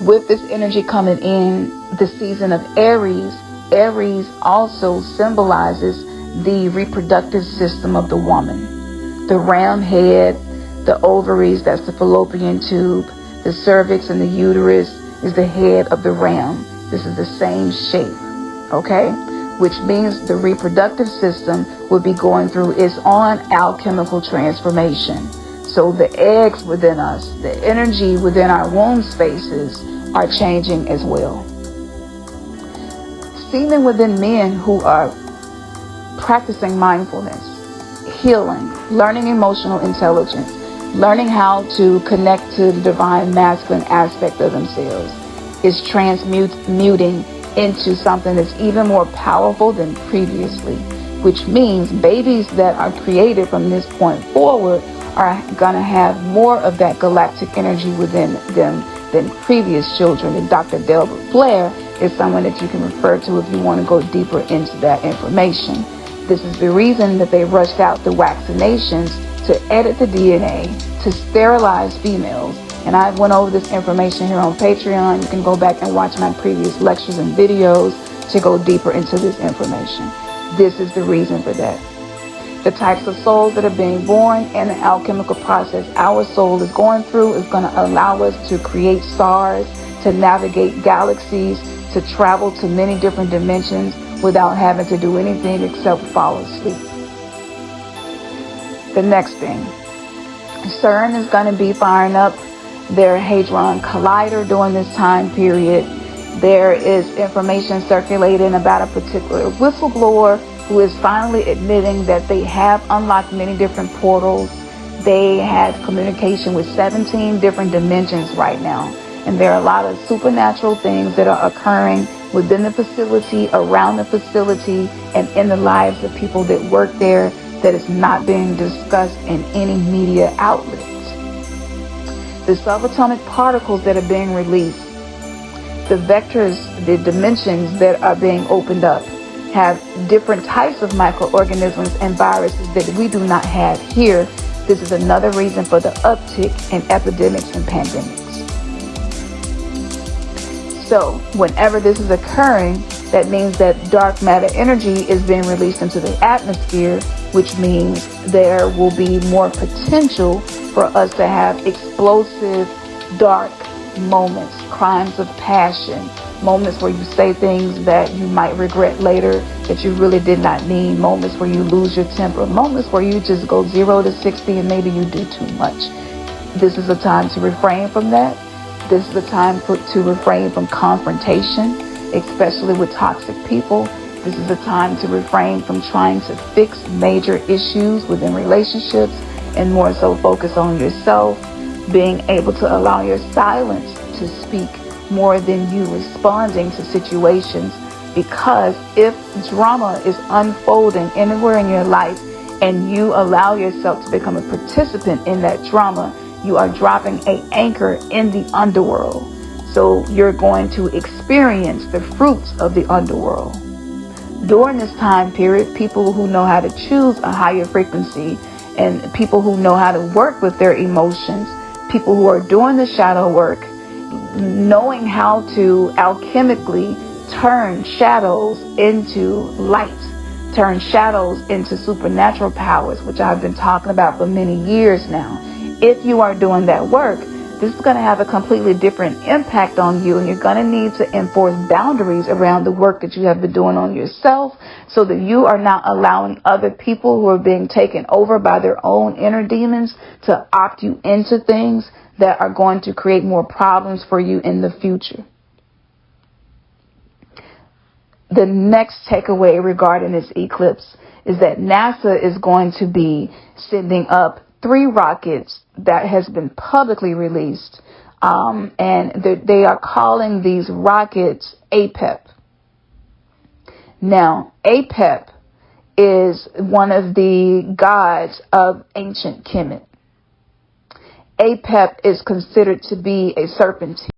With this energy coming in the season of Aries, Aries also symbolizes the reproductive system of the woman. The ram head, the ovaries, that's the fallopian tube, the cervix and the uterus is the head of the ram. This is the same shape, okay? Which means the reproductive system will be going through its own alchemical transformation. So the eggs within us, the energy within our womb spaces are changing as well. Semen within men who are practicing mindfulness, healing, learning emotional intelligence, learning how to connect to the divine masculine aspect of themselves is transmuting into something that's even more powerful than previously, which means babies that are created from this point forward are going to have more of that galactic energy within them than previous children. And Dr. Delbert Blair is someone that you can refer to if you want to go deeper into that information. This is the reason that they rushed out the vaccinations to edit the DNA, to sterilize females. And I went over this information here on Patreon. You can go back and watch my previous lectures and videos to go deeper into this information. This is the reason for that. The types of souls that are being born and the alchemical process our soul is going through is going to allow us to create stars, to navigate galaxies, to travel to many different dimensions without having to do anything except fall asleep. The next thing, CERN is going to be firing up their Hadron Collider during this time period. There is information circulating about a particular whistleblower who is finally admitting that they have unlocked many different portals. They have communication with 17 different dimensions right now. And there are a lot of supernatural things that are occurring within the facility, around the facility, and in the lives of people that work there that is not being discussed in any media outlets. The subatomic particles that are being released, the vectors, the dimensions that are being opened up, have different types of microorganisms and viruses that we do not have here. This is another reason for the uptick in epidemics and pandemics. So whenever this is occurring, that means that dark matter energy is being released into the atmosphere, which means there will be more potential for us to have explosive, dark moments, crimes of passion, moments where you say things that you might regret later that you really did not mean, moments where you lose your temper, moments where you just go 0 to 60 and maybe you do too much. This is a time to refrain from that. This is a time to refrain from confrontation, especially with toxic people. This is a time to refrain from trying to fix major issues within relationships and more so focus on yourself, being able to allow your silence to speak more than you responding to situations. Because if drama is unfolding anywhere in your life and you allow yourself to become a participant in that drama, you are dropping an anchor in the underworld. So you're going to experience the fruits of the underworld. During this time period, people who know how to choose a higher frequency and people who know how to work with their emotions, people who are doing the shadow work, knowing how to alchemically turn shadows into light, turn shadows into supernatural powers, which I've been talking about for many years now. If you are doing that work, this is going to have a completely different impact on you, and you're going to need to enforce boundaries around the work that you have been doing on yourself so that you are not allowing other people who are being taken over by their own inner demons to opt you into things that are going to create more problems for you in the future. The next takeaway regarding this eclipse is that NASA is going to be sending up 3 rockets that has been publicly released, and they are calling these rockets APEP. Now, APEP is one of the gods of ancient Kemet. APEP is considered to be a serpentine.